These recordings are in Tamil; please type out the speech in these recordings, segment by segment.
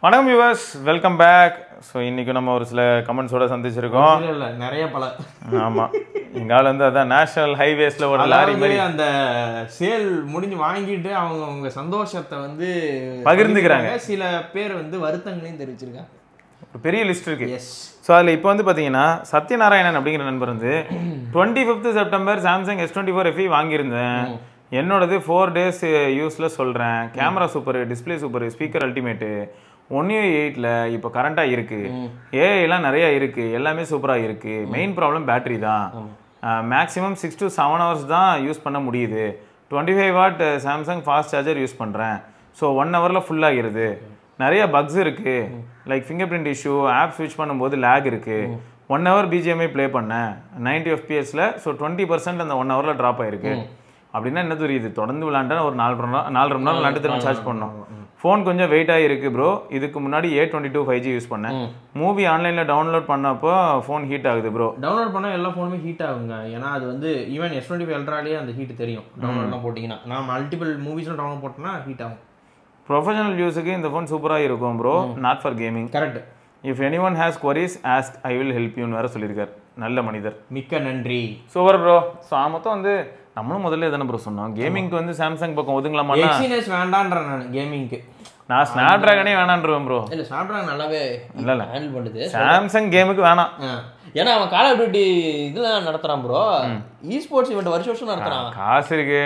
வணக்கம் வியூவர்ஸ், வெல்கம் பேக். ஸோ இன்றைக்கி நம்ம ஒரு சில கமெண்ட்ஸோட சந்திச்சிருக்கோம். இல்லை நிறைய பல. ஆமாம், எங்கால வந்து அதான் நேஷனல் ஹைவேஸில் ஒரு லாரி மாதிரி அந்த சேல் முடிஞ்சு வாங்கிட்டு அவங்க சந்தோஷத்தை வந்து பகிர்ந்துக்கிறாங்க. சில பேர் வந்து வருத்தங்களையும் தெரிவிச்சிருக்காங்க. ஒரு பெரிய லிஸ்ட் இருக்கு. எஸ். ஸோ அதில் இப்போ வந்து பார்த்தீங்கன்னா சத்யநாராயணன் அப்படிங்கிற நண்பர் வந்து 25 செப்டம்பர் சாம்சங் S24 FE வாங்கியிருந்தேன். என்னோடது 4 days யூஸில் சொல்கிறேன். Camera super, display super, speaker ultimate, 1U8ல் இப்போ கரண்ட்டாக இருக்குது, ஏஐலாம் நிறையா இருக்குது, எல்லாமே சூப்பராக இருக்குது. மெயின் ப்ராப்ளம் பேட்டரி தான். மேக்ஸிமம் 6 to 7 hours தான் யூஸ் பண்ண முடியுது. 25 watt Samsung fast charger use பண்ணுறேன். ஸோ 1 hourல ஃபுல்லாகிடுது. நிறைய பக்ஸ் இருக்குது, like fingerprint issue, app ஸ்விட்ச் பண்ணும்போது லேக் இருக்குது. 1 hour BGMI ப்ளே பண்ணேன் 90 FPSல. ஸோ 20% அந்த 1 hourல ட்ராப் ஆயிருக்கு. அப்படின்னா என்ன தெரியுது, தொடர்ந்து விளாண்டா ஒரு 4 மணி நேரம் விளாண்டு திரும்ப சார்ஜ் பண்ணோம். ஃபோன் கொஞ்சம் வெயிட்டாக இருக்குது ப்ரோ. இதுக்கு முன்னாடி A22 5G யூஸ் பண்ணேன். மூவி ஆன்லைனில் டவுன்லோட் பண்ணப்போ ஃபோன் ஹீட் ஆகுது ப்ரோ. டவுன்லோட் பண்ணால் எல்லா ஃபோனுமே ஹீட் ஆகுங்க. ஏன்னா அது வந்து ஈவன் S25 Ultraலேயே அந்த ஹீட் தெரியும். டவுன்லோட்லாம் போட்டிங்கன்னா, நான் மல்டிபிள் மூவிஸ்லாம் டவுன்லோட் போட்டேன்னா ஹீட் ஆகும். ப்ரொஃபஷனல் யூஸுக்கு இந்த ஃபோன் சூப்பராக இருக்கும் bro, not for gaming. Correct. If any one has queries ask, I will help youன்னு வேறு சொல்லியிருக்கார். நல்ல மனிதர், மிக்க நன்றி. Super bro. ஸோ மொத்தம் வந்து நம்மளும் முதல்ல எதானே ப்ரோ சொன்னோம், கேமிங்க்கு வந்து சாம்சங் பக்கம் ஒதுங்கலாமா? எக்ஸினஸ் வேண்டான்றேன் நான் கேமிங்க்கு. நான் ஸ்னாப் டிராகனே வேணான்றேன் ப்ரோ. இல்லை, ஸ்னாப் டிராகன் நல்லாவே இல்லை ஹேண்டில் பண்ணுது. சாம்சங் கேமுக்கு வேணாம். ஏன்னா அவன் கால் ஆஃப் டியூட்டி இதெல்லாம் நடத்துறான் ப்ரோ. ஸ்போர்ட்ஸ் இவெண்ட் வருஷம் நடத்துறான். காசு இருக்கு.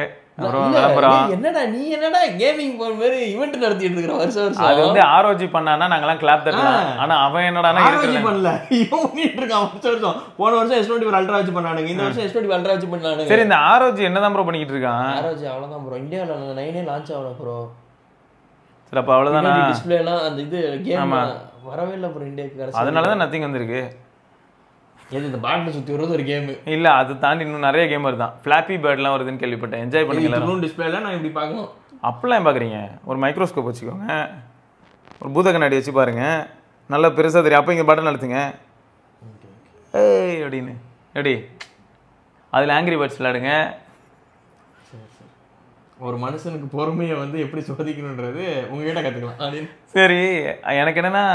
என்னடா நீ என்னடா கேமிங் போற மாதிரி இவெண்ட் நடத்திட்டு இருக்கிற வருஷம் அது வந்து ROG பண்ணானா நாங்கலாம் கிளாப் தட்டலாம். ஆனா அவன் என்னடானா ROG பண்ணல, இவன் பண்ணிட்டு இருக்கான் வருஷம். போன வருஷம் S24 Ultra வச்சு பண்ணானுங்க, இந்த வருஷம் S24 Ultra வச்சு பண்ணானுங்க. சரி, இந்த ROG என்னதான் ப்ரோ பண்ணிட்டு இருக்கான்? ROG அவ்வளவுதான் ப்ரோ. இந்தியால 9 லான்ச் ஆகல ப்ரோ. சரி, அப்ப அவ்வளவுதானா? டிஸ்ப்ளே எல்லாம் அந்த இது கேம் வரவே இல்ல ப்ரோ இந்தியாக்கு. அதனால தான் நத்திங் வந்திருக்கு. எது இந்த பாட்டில் சுத்தி வருது ஒரு கேம் இல்ல, அது தாண்டி இன்னும் நிறைய கேம் வருதான். ஃபிளாப்பி பேர்ட்லாம் வருதுன்னு கேள்விப்பட்டேன். என்ஜாய் பண்ணுங்க. டிஸ்ப்ளேல நான் இப்படி பார்க்கணும். அப்பெல்லாம் பாக்குறீங்க, ஒரு மைக்ரோஸ்கோப் வச்சுக்கோங்க, ஒரு பூத கண்ணாடி வச்சு பாருங்க, நல்லா பெருசா தெரியும். அப்போ இங்க பட்டன் அழுத்துங்க, ஏய் அப்படின்னு எப்படி அதுல ஆங்கிரி பேர்ட்ஸ் விளையாடுங்க. ஒரு மனுஷனுக்கு பொறுமையை வந்து எப்படி சோதிக்கணுன்றது உங்ககிட்ட கற்றுக்கலாம் அப்படின்னு. சரி, எனக்கு என்னன்னா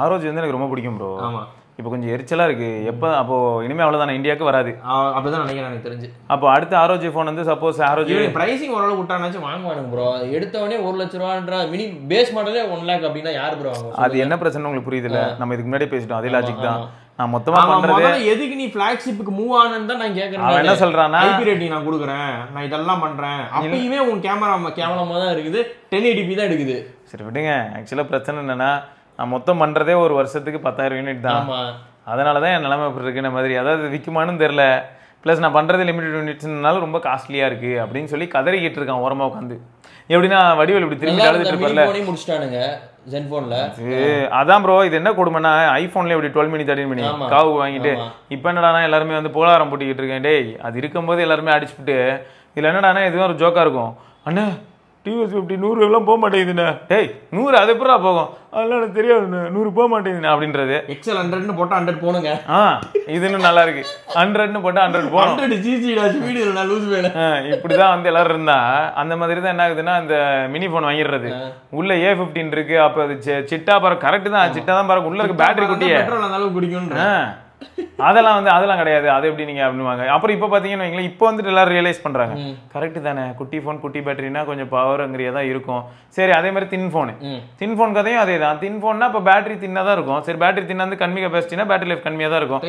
ROG வந்து எனக்கு ரொம்ப பிடிக்கும் ப்ரோ. ஆமாம். இப்போ கொஞ்சம் எரிச்சலாக இருக்குது. எப்போ அப்போது இனிமேல் அவ்வளோதானே, இந்தியாவுக்கு வராது. அப்படிதான் நினைக்கிறேன் எனக்கு தெரிஞ்சு. அப்போ அடுத்த ROG ஃபோன் வந்து சப்போஸ் ROG ப்ரைஸிங் ஓரளவு விட்டானாச்சும் வாங்குவானுங்க ப்ரோ. எடுத்தவொடனே 1 லட்ச ரூபான்ற மினி பேஸ் மாடலே 1 lakh அப்படின்னா யார் ப்ரோ வாங்குவாங்க? அது என்ன பிரச்சனை உங்களுக்கு புரியுதுல்ல? நம்ம இதுக்கு முன்னாடி பேசிட்டோம், அதே லாஜிக் தான். நான் மொத்தமாக பண்ணுறது எதுக்கு நீ ஃபிளாக்ஷிப்புக்கு மூவ் ஆனன்னு தான் நான் கேட்குறேன். அவன் என்ன சொல்கிறான்னா, IP ரேட்டிங் நான் கொடுக்குறேன், நான் இதெல்லாம் பண்ணுறேன், அப்பயுமே உன் கேமரா கேவலமாக தான் இருக்குது, 1080p தான் எடுக்குது. சரி விடுங்க. ஆக்சுவலாக பிரச்சனை என்னென்னா, நான் மொத்தம் பண்ணுறதே ஒரு வருஷத்துக்கு 10,000 யூனிட் தான். அதனால தான் என் நிலைமை இப்படி இருக்குன மாதிரி. அதாவது விற்குமானு தெரில. ப்ளஸ் நான் பண்ணுறது லிமிடெட் யூனிட்ஸ்னால ரொம்ப காஸ்ட்லியாக இருக்குது அப்படின்னு சொல்லி கதறிக்கிட்டு இருக்கான் ஓரமாக உட்காந்து. எப்படின்னா வடிவேல் இப்படி திரும்பி அழுதுட்டு இருப்பல முடிச்சிட்டானுங்க ஜென்ஃபோன்ல. அதான் ப்ரோ, இது என்ன கொடுமைன்னா ஐஃபோன்ல இப்படி 12 mini 13 mini காவு வாங்கிட்டு இப்போ என்னடானா எல்லாருமே வந்து போலாரம் போட்டிக்கிட்டு இருக்கேன். டேய், அது இருக்கும்போது எல்லாருமே அடிச்சுட்டு இதில் என்னடானா இதுவும் ஒரு ஜோக்காக இருக்கும். அண்ணா TVS 50 100 எல்லாம் போக மாட்டேங்குதுண்ணா. டேய் 100 அது எப்படா போகும்? அதெல்லாம் எனக்கு தெரியாது, 100 போக மாட்டேங்குதுண்ணா அப்படின்றது. XL 100ன்னு போட்டால் 100 போனுங்க. இது இன்னும் நல்லா இருக்கு. 100ன்னு போட்டால் 100 போகும். 100 GG வீடியோ நான் லூஸ் வேலை. இப்படிதான் வந்து எல்லாரும் இருந்தா அந்த மாதிரி தான் என்ன ஆகுதுன்னா, இந்த மினி ஃபோன் வாங்கிடுறது. உள்ள A15 இருக்கு. அப்போ அது சிட்டா பறக்கும். கரெக்ட் தான், சிட்டா தான் பறக்கும். உள்ள இருக்கு பேட்டரி குட்டியே, அந்த அளவுக்கு குடிக்கும். அதெல்லாம் கிடையாது. அது எப்படி நீங்க அப்படிவாங்க. அப்புறம் இப்போ பார்த்தீங்கன்னு வைங்களேன், இப்போ வந்துட்டு எல்லாரும் ரியலைஸ் பண்றாங்க, கரெக்ட் தானே, குட்டி ஃபோன் குட்டி பேட்டரினா கொஞ்சம் பவர்ங்கிறியா தான் இருக்கும். சரி, அதே மாதிரி தின் ஃபோன் கதையும் அதே தான். தின் ஃபோன்னா இப்போ பேட்டரி தின்னா தான் இருக்கும். சரி, பேட்டரி தின்னா வந்து கம்மி கெப்பாசிட்டினா பேட்டரி லைஃப் கம்மியாக தான் இருக்கும்.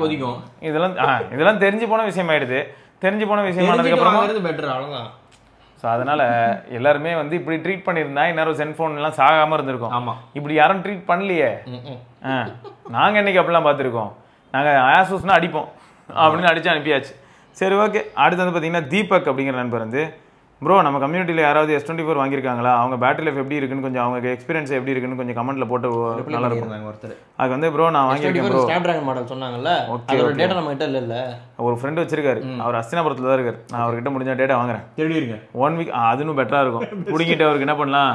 கொதிக்கும். இதெல்லாம் தெரிஞ்சு போன விஷயம் ஆயிடுது. தெரிஞ்சு போன விஷயம் ஆனதுக்கு அப்புறம் பெட்டர் அவ்வளவுதான். ஸோ அதனால எல்லாருமே வந்து இப்படி ட்ரீட் பண்ணியிருந்தா இன்னொரு சென்ஃபோன் எல்லாம் சாகாம இருந்திருக்கும். ஆமா, இப்படி யாரும் ட்ரீட் பண்ணலையே. நாங்க என்னைக்கு அப்படிலாம் பார்த்துருக்கோம். நாங்கள் ஆசூஸ்னா அடிப்போம் அப்படின்னு அடித்து அனுப்பியாச்சு. சரி, ஓகே. அடுத்து வந்து பார்த்தீங்கன்னா தீபக் அப்படிங்கிற நண்பர் வந்து, ப்ரோ நம்ம கம்யூனிட்டியில் யாராவது S24 வாங்கியிருக்காங்களா, அவங்க பேட்டரி லைஃப் எப்படி இருக்குன்னு கொஞ்சம், அவங்க எக்ஸ்பீரியன்ஸ் எப்படி இருக்குன்னு கொஞ்சம் கமெண்ட்ல போட்டு நல்லா இருக்கும். ஒருத்தர் அதுக்கு வந்து ப்ரோ நான் வாங்கியிருக்கேன் ப்ரோ, ஸ்னாப்டிராகன் மாடல் சொன்னாங்கல்ல, அதோட டேட்டா நம்ம கிட்ட இல்ல. ஒரு ஃப்ரெண்ட் வச்சிருக்காரு, அவர் அஸ்தினாபுரத்தில் தான் இருக்காரு. நான் அவர்கிட்ட முடிஞ்ச டேட்டா வாங்குறேன். தேடிருங்க 1 week. அது இன்னும் பெட்டரா இருக்கும். பிடிக்கிட்டு அவருக்கு என்ன பண்ணலாம்,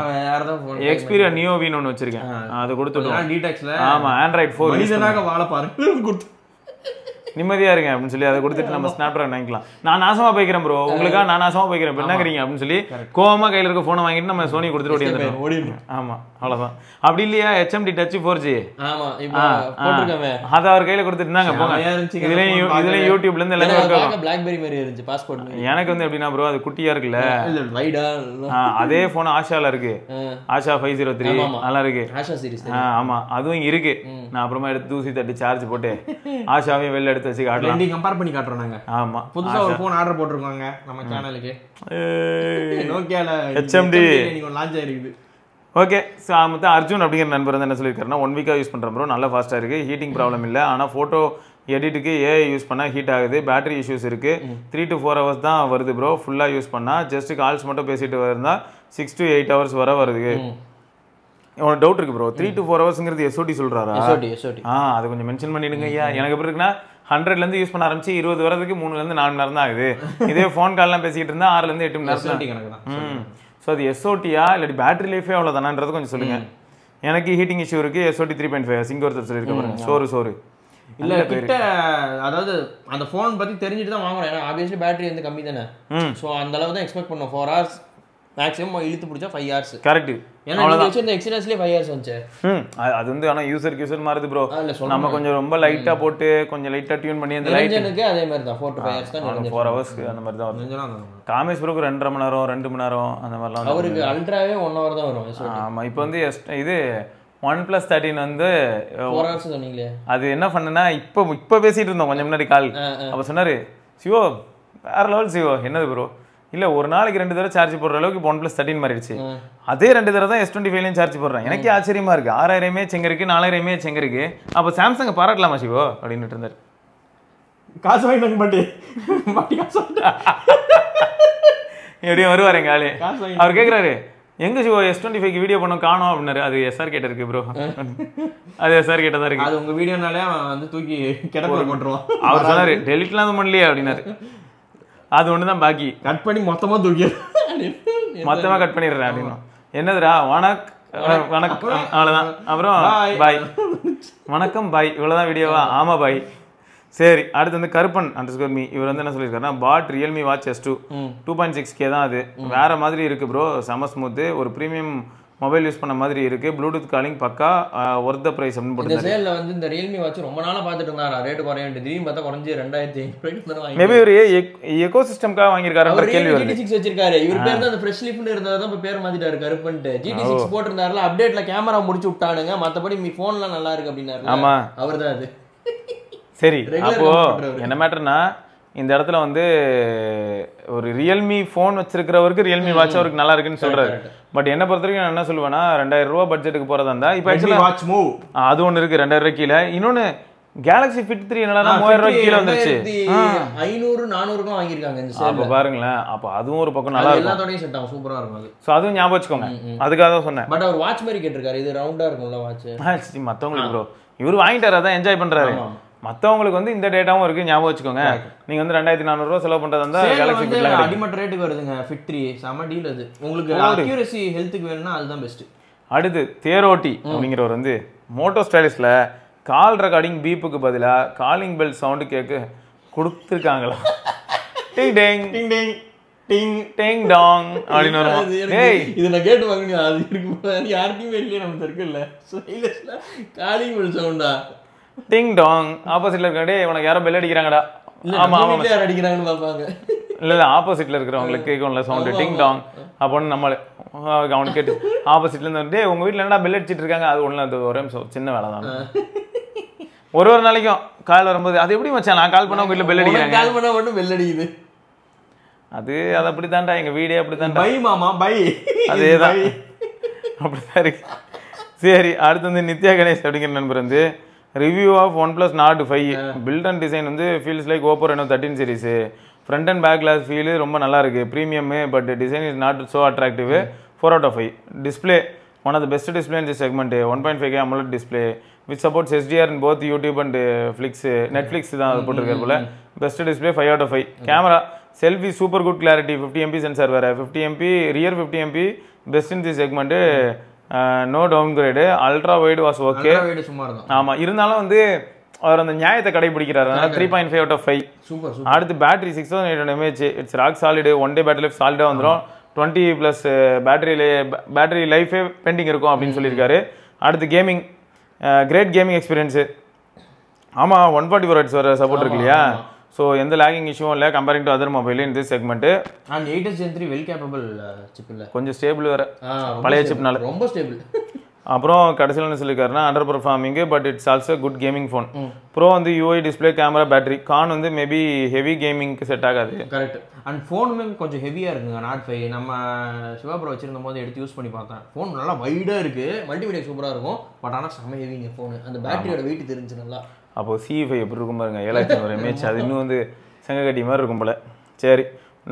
எக்ஸ்பீரியா நியோவின்னு ஒன்று வச்சிருக்கேன், அதை கொடுத்துட்டோம். டீடெக்ஸ்ல. ஆமா, Android 4 மனிதனாக வாழ பாருங்க. நிம்மதியா இருங்க அப்படின்னு சொல்லி அதை கொடுத்துட்டு நம்ம ஸ்னாப் டிராகன் வாங்கிக்கலாம். நான் நாசமா போய்க்கிறேன் ப்ரோ, உங்களுக்காக நான் நாசமா போய்க்கிறேன், இப்போ என்னங்கிறீங்க அப்படின்னு சொல்லி கோவமா கையில இருக்க போனை வாங்கிட்டு நம்ம சோனி கொடுத்துட்டு ஓடிடுறோம். ஆமா அவ்வளவுதான். அப்படி இல்லையா HMD Touch 4G அதை அவர் கையில கொடுத்துட்டு போங்க. இதுலயும் யூடியூப்ல இருந்து எல்லாமே பிளாக்பெரி மாதிரி இருந்துச்சு பாஸ்போர்ட். எனக்கு வந்து எப்படின்னா ப்ரோ அது குட்டியா இருக்குல்ல, அதே போன் ஆஷால இருக்கு, ஆஷா 503 நல்லா இருக்கு. ஆமா அதுவும் இருக்கு. நான் அப்புறமா எடுத்து தூசி தட்டி சார்ஜ் போட்டு ஆஷாவையும் வெளில எடுத்து வச்சு காட்டலாம். கம்பேர் பண்ணி காட்டுறோம் நாங்க. ஆமா புதுசா ஒரு போன் ஆர்டர் போட்டுருக்காங்க நம்ம சேனலுக்கு. நோக்கியால HMD லான்ச் ஆயிருக்குது. ஓகே. ஸோ மொத்தம் அர்ஜுன் அப்படிங்கிற நண்பர் வந்து என்ன சொல்லியிருக்காருன்னா 1 வீக்காக யூஸ் பண்ணுறேன் ப்ரோ, நல்லா ஃபாஸ்ட்டாக இருக்குது, ஹீட்டிங் ப்ராப்ளம் இல்லை, ஆனால் ஃபோட்டோ எடிட்டுக்கு ஏஐ யூஸ் பண்ணால் ஹீட் ஆகுது, பேட்டரி இஷ்யூஸ் இருக்குது, 3 to 4 hours தான் வருது ப்ரோ, ஃபுல்லாக யூஸ் பண்ணால் ஜஸ்ட் கால்ஸ் மட்டும் பேசிட்டு இருந்தால் 6 to 8 hours வர வருது. உனக்கு டவுட் இருக்கு ப்ரோ, 3 to 4 hours SOT சொல்றாரா? அது கொஞ்சம் மென்ஷன் பண்ணிடுங்க ஐயா. எனக்கு எப்படி இருக்குன்னா 100லேருந்து யூஸ் பண்ண ஆரம்பிச்சு 20 வரதுக்கு 3லேருந்து 4 மணி நேரம் தான் ஆகுது. இதே ஃபோன் கால்லாம் பேசிக்கிட்டு இருந்தால் 6லேருந்து 8 மணி நேரம் தான். ஸோ அது SOTயா இல்லாட்டி பேட்டரி லைஃபே அவ்வளோதானான்றது கொஞ்சம் சொல்லுங்க. எனக்கு ஹீட்டிங் இஷ்யூ இருக்கு, SOT 3.5 சிங்கோர்த்தர் சொல்லியிருக்க பாருங்க. சோறு இல்ல கிட்ட, அதாவது அந்த ஃபோன் பத்தி தெரிஞ்சுட்டு தான் வாங்குறோம். ஏன்னா ஆப்வியஸ்லி பேட்டரி வந்து கம்மி தானே. ஸோ அந்த அளவு தான் எக்ஸ்பெக்ட் பண்ணோம். 4 hours மேக்ஸிமம் இழுத்து பிடிச்சா 5 hours. கரெக்ட். ஏன்னா நீங்க வச்சிருந்த எக்ஸ்டர்னஸ்லயே 5 hours வந்துச்சு. அது வந்து ஆனா யூசர் மாறுது ப்ரோ. நம்ம கொஞ்சம் ரொம்ப லைட்டா போட்டு கொஞ்சம் லைட்டா டியூன் பண்ணி அந்த லைட் எனக்கு அதே மாதிரி தான் 4 to 5 hours தான் நினைஞ்சு 4 hours அந்த மாதிரி தான் வரும். காமேஷ் ப்ரோக்கு 2.5 மணி நேரம் 2 மணி நேரம் அந்த மாதிரிலாம். அவருக்கு அல்ட்ராவே 1 hour தான் வரும். ஆமா இப்போ வந்து இது OnePlus 13 வந்து 4 hours சொன்னீங்களே, அது என்ன பண்ணனா இப்போ பேசிட்டு இருந்தோம் கொஞ்சம் முன்னாடி கால். அப்ப சொன்னாரு சிவோ வேற லெவல் சிவோ, என்னது ப்ரோ இல்ல ஒரு நாளைக்கு 2 தடவை சார்ஜ் போடுற அளவுக்கு OnePlus 13 மாறிடுச்சு, அதே 2 தடவை தான் S25லையும் சார்ஜ் போடுறேன். எனக்கே ஆச்சரியமா இருக்கு, 6000 mAh எங்க இருக்கு 4000 mAh எங்க இருக்கு, அப்ப சாம்சங் பாராட்டலாமா சிவோ அப்படின்னு இருந்தாரு. காசு வாங்கினாங்க பாட்டி காசு எப்படியும் வருவாரு எங்க ஆளு. அவர் கேக்குறாரு எங்க சிவோ S25க்கு வீடியோ பண்ண காணோம் அப்படின்னாரு. அது SR கிட்ட இருக்கு ப்ரோ, அது SR கிட்ட தான் இருக்கு. அது உங்க வீடியோனாலே வந்து தூக்கி கிடக்குல போட்டுருவான். அவர் சொன்னாரு டெலிட்லாம் பண்ணலையே அப்படின்னாரு. அது ஒண்ணுதான் பாக்கி, கட் பண்ணி மொத்தமா தூக்கி மொத்தமா கட் பண்ணிடுறேன் அப்படின்னு. என்னதுடா வணக்கம் அவ்வளவுதான். அப்புறம் பாய் வணக்கம் பாய் இவ்வளவுதான் வீடியோவா? ஆமா பாய். சரி அடுத்து வந்து கருப்பன் _me இவர் வந்து என்ன சொல்லியிருக்காருன்னா பாட் ரியல்மி வாட்ச் S2 2.6K தான், அது வேற மாதிரி இருக்கு ப்ரோ, செம ஸ்மூத்து, ஒரு ப்ரீமியம் மொபைல் யூஸ் பண்ண மாதிரி இருக்கு, ப்ளூடூத் காலிங் பக்கா, ஒர்த் த பிரைஸ் அப்படின்னு போட்டு. இந்த சேல்ல வந்து இந்த ரியல்மி வாட்ச் ரொம்ப நாளா பார்த்துட்டு இருந்தாரா, ரேட் குறையன்ட்டு திடீர்னு பார்த்தா குறைஞ்சு 2500 மேபி ஒரு எக்கோசிஸ்டம்காக வாங்கியிருக்காரு. அவர் கேள்வி GT6 வச்சிருக்காரு. இவர் பேர் தான் அந்த ஃப்ரெஷ் லிஃப்ட்னு இருந்ததா இப்ப பேர் மாத்திட்டாரு கருப்பன்ட்டு. GT6 போட்டிருந்தாருல, அப்டேட்ல கேமரா முடிச்சு விட்டானுங்க, மத்தபடி மீ போன்லாம் நல்லா இருக்கு அப்படின்னாரு. ஆமா அவர்தான் அது. சரி அப்போ என்ன மேட்டர்னா இந்த இடத்துல வந்து ஒரு ரியல்மி ஃபோன் வச்சிருக்கிறவருக்கு ரியல்மி வாட்ச் அவருக்கு நல்லா இருக்குன்னு சொல்றாரு. பட் என்ன பொறுத்த வரைக்கும் நான் என்ன சொல்லுவேன்னா 2000 ரூபாய் பட்ஜெட்டுக்கு போறதா இருந்தா இப்போ ஆக்சுவலா வாட்ச் மூவ் அது ஒன்று இருக்கு 2000 ரூபாய் கீழே. இன்னொன்னு கேலக்ஸி ஃபிட் 3 என்னன்னா 3000 ரூபாய் கீழே வந்துருச்சு. 500-400 வாங்கிருக்காங்க இந்த சேல்ல. அப்ப பாருங்களேன், அப்ப அதுவும் ஒரு பக்கம் நல்லா இருக்கும், எல்லாத்தோடயும் செட் ஆகும், சூப்பரா இருக்கும் அது. சோ அதுவும் ஞாபகம் வச்சுக்கோங்க, அதுக்காக தான் சொன்னேன். பட் அவர் வாட்ச் மாதிரி கேட்டிருக்காரு, இது ரவுண்டா இருக்கும்ல வாட்ச். மத்தவங்களுக்கு ப்ரோ இவர் வாங்கிட்டாரு, அதான் என்ஜாய் பண்றாரு. மத்தவங்களுக்கு வந்து இந்த டேட்டாவும் இருக்கு, ஞாபகம் வச்சுக்கோங்க. நீங்க வந்து 2400 ரூபாய் செலவு பண்றதா இருந்தா கேலக்ஸி ஃபிட்ல அடிமட்ட ரேட்டுக்கு வருதுங்க. ஃபிட் 3 செம டீல் அது. உங்களுக்கு அக்யூரசி ஹெல்த்துக்கு வேணும்னா அதுதான் பெஸ்ட். அடுத்து தேரோட்டி அப்படிங்கிறவர் வந்து மோட்டோ ஸ்டைலிஷ்ல கால் ரெக்கார்டிங் பீப்புக்கு பதிலா காலிங் பெல் சவுண்ட் கேக்கு கொடுத்துருக்காங்களா? டிங் டேங் டிங் டேங் டிங் டேங் டாங் அப்படின்னு வரும். ஏய் இது நான் கேட்டு வாங்கினேன், அது இருக்கு யாருக்குமே இல்லையே நம்ம சர்க்கிள்ல. ஸ்டைலிஷ்ல காலிங் பெல் சவுண்டா? டிங் டாங் ஆப்போசிட்ல இருக்கடே உனக்கு யாரோ பெல் அடிக்கிறாங்கடா. ஆமா ஆமா யார் அடிக்கிறாங்கன்னு பாப்பாங்க. இல்ல ஆப்போசிட்ல இருக்கிறவங்களுக்கு கேட்கும்ல சவுண்ட் டிங் டாங் அப்போன்னு நம்ம அவனுக்கு கேட்டு ஆப்போசிட்ல இருந்து டே உங்க வீட்டுல என்னடா பெல் அடிச்சிட்டு இருக்காங்க, அது ஒண்ணு அந்த ஒரே சின்ன வேலை தான். ஒரு நாளைக்கும் கால் வரும்போது அது எப்படி மச்சான் நான் கால் பண்ண உங்க வீட்டுல பெல் அடிக்கிறாங்க, கால் பண்ணா மட்டும் பெல் அடிக்குது. அது அப்படித்தான்டா எங்க வீடே அப்படித்தான்டா. பை மாமா பை, அதேதான் அப்படிதான் இருக்கு. சரி அடுத்து வந்து நித்யா கணேஷ் அப்படிங்கிற நண்பர் வந்து review of OnePlus Nord 5 build and design வந்து feels like Oppo Reno 13 series. Front and back glass feel ரொம்ப நல்லா இருக்கு, premium, but design is not so attractive. 4 out of 5. Display one of the best display in the segment. 1.5K AMOLED display which supports HDR in both YouTube and Netflix தான் அது போட்டிருக்காரு போல. Best display 5 out of 5. Camera selfie super good clarity, 50 MP sensor வேற, 50 MP rear, 50 MP best in the segment. No downgrade. Ultra wide was okay. சும்மா இருக்கும். ஆமா இருந்தாலும் வந்து அவர் அந்த நியாயத்தை கடைபிடிக்கிறாரு. அதனால 3.5 out of 5. Super super. அடுத்து battery 6800 mAh, it's rock solid. 1 day battery life சாலிடாக வந்துடும். 20+ பேட்டரி லைஃபே பெண்டிங் இருக்கும் அப்படின்னு சொல்லியிருக்காரு. அடுத்து கேமிங், கிரேட் கேமிங் எக்ஸ்பீரியன்ஸு. ஆமாம், 144 Hz வர சப்போர்ட் இருக்கு இல்லையா? ஸோ எந்த லேகிங் இஷ்யூவும் இல்லை comparing to other mobile in this segment. And 8s Gen 3 well capable chip இல்லை, கொஞ்சம் ஸ்டேபிள் வேறு பழைய சிப்னால, ரொம்ப ஸ்டேபிள். அப்புறம் கடைசியில் என்ன சொல்லியிருக்காருன்னா underperforming but it's also good gaming phone. Pro வந்து UI display, camera, battery. Con வந்து மேபி ஹெவி கேமிங்க்கு செட் ஆகாது. கரெக்ட். அண்ட் ஃபோனுமே கொஞ்சம் ஹெவியாக இருக்குங்க. Note 5 நம்ம சிவா ப்ரோ வச்சிருந்த போது எடுத்து யூஸ் பண்ணி பார்த்தேன். ஃபோன் நல்லா வைடாக இருக்குது, மல்டிமீடியா சூப்பராக இருக்கும். பட் ஆனால் செம்ம ஹெவிங்க ஃபோனு. அந்த பேட்டரியோட வெயிட் தெரிஞ்சு நல்லா. அப்போது CE5 எப்படி இருக்கும் பாருங்க, 7000 mAh. அது இன்னும் வந்து செங்கக்கட்டி மாதிரி இருக்கும் போல. சரி,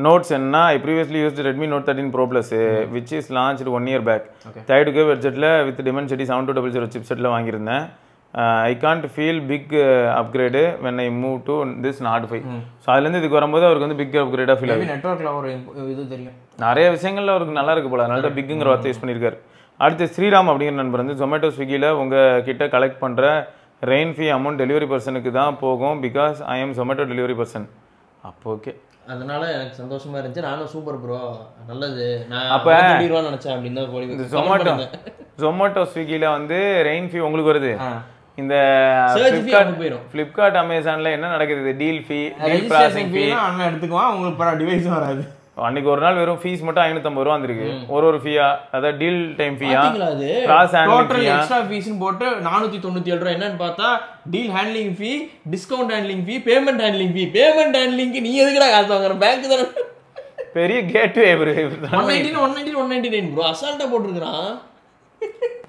நோட்ஸ் என்ன? I previously used Redmi note 13 Pro Plus which is launched 1 year back. 32K பட்ஜெட்டில் வித் Dimensity 7200 சிப்செட்டில் வாங்கியிருந்தேன். I can't feel big upgrade when I move to this Note 5. So அதுலேருந்து இதுக்கு வரும்போது அவருக்கு வந்து பிக் அப்கிரேடாக ஃபீல் ஆகுது. நெட்ஒர்க்கில் ஒரு இது தெரியும், நிறைய விஷயங்கள்ல அவருக்கு நல்லா இருக்கு போல, அதனால பிக்குங்கிற வார்த்தை யூஸ் பண்ணியிருக்காரு. அடுத்து ஸ்ரீராம் அப்படிங்கிற நண்பர் வந்து ஜொமேட்டோ ஸ்விக்கியில் உங்கள் கிட்ட கலெக்ட் பண்ணுற ரெயின் ஃபீ அமௌண்ட் டெலிவரி பர்சனுக்கு தான் போகும் because I am Zomato delivery person. அப்போ ஓகே, அதனால எனக்கு சந்தோஷமா இருந்துச்சு. நானும் சூப்பர் ப்ரோ நல்லது, நான் அப்போ நினைச்சேன் அப்படின்னு தான். ஜொமேட்டோ ஸ்விக்கியில் வந்து ரெயின் ஃபீ உங்களுக்கு வருது. இந்த ஃப்ளிப்கார்ட் அமேசான்ல என்ன நடக்குது? டீல் ஃபீ, டீல் ப்ராசஸிங் ஃபீ அண்ணன் எடுத்துக்குவான், உங்களுக்கு டிவைஸ் வராது. அன்னைக்கு ஒரு நாள் வெறும் ஃபீஸ் மட்டும் 550 ரூபா வந்திருக்கு. ஒரு ஃபீயா, அதாவது டீல் டைம் ஃபீயா, கிராஸ் ஹேண்ட்லிங் ஃபீயா, எக்ஸ்ட்ரா ஃபீஸ்னு போட்டு 497 ரூபாய். என்னன்னு பார்த்தா deal handling fee, discount handling fee, payment handling fee. Payment ஹேண்ட்லிங்க்கு நீ எதுக்குடா காசு வாங்குற? பேங்க் தான பெரிய கேட்வே ப்ரோ. 199 ப்ரோ அசால்ட்டா போட்டுருக்கான்.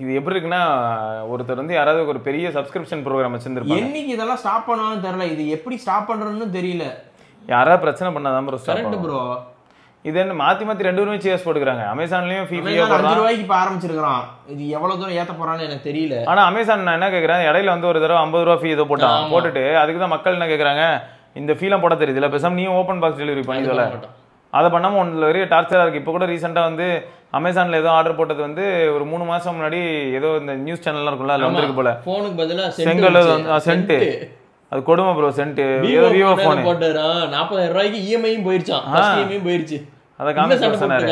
இது எப்படி இருக்குன்னா, ஒருத்தர் வந்து யாராவது ஒரு பெரிய சப்ஸ்கிரிப்ஷன் ப்ரோக்ராம் வச்சிருந்திருப்பாங்க. என்னைக்கு இதெல்லாம் ஸ்டாப் பண்ணுவான்னு தெரியல. இது எப்படி ஸ்டாப் பண்றதுன்னு தெரியல. யாராவது பிரச்சனை பண்ணாதான் ப்ரோ ஸ்டாப் பண்ணும் ப்ரோ. இது என்ன மாத்தி 2 ரூபாய் சேர்ஸ் போட்டுக்கிறாங்க. அமேசான்லயும் ஃபீஃபியா 5 ரூபாய்க்கு இப்ப ஆரம்பிச்சிருக்கான். இது எவ்வளவு தூரம் ஏத்த போறான்னு எனக்கு தெரியல. ஆனா அமேசான் நான் என்ன கேக்குறேன், இடையில வந்து ஒரு தடவை 50 ரூபாய் ஃபீ ஏதோ போட்டுட்டு அதுக்கு தான் மக்கள் என்ன கேக்குறாங்க, இந்த ஃபீலாம் போட தெரியுது இல்ல, பேசாம நீயும் ஓப்பன் பாக்ஸ் டெலிவரி பண்ணிதல. அதை பண்ணாம ஒன்ல பெரிய டார்ச்சரா இருக்கு. இப்போ கூட ரீசெண்டா வந்து அமேசான்ல ஏதோ ஆர்டர் போட்டது வந்து ஒரு 3 மாசம் முன்னாடி ஏதோ இந்த நியூஸ் சேனல்லாம் இருக்கும்ல, அதுல வந்திருக்கு போல. போனுக்கு பதிலா செங்கல் சென்ட், அது கொடுமை ப்ரோ. சென்ட் விவோ போன் போட்டுறான். 40000 ரூபாய்க்கு இஎம்ஐயும் போயிருச்சான். ஃபர்ஸ்ட் இஎம்ஐயும் போயிருச்சு. அத காமிஸ் ப்ரோ சொன்னாரு.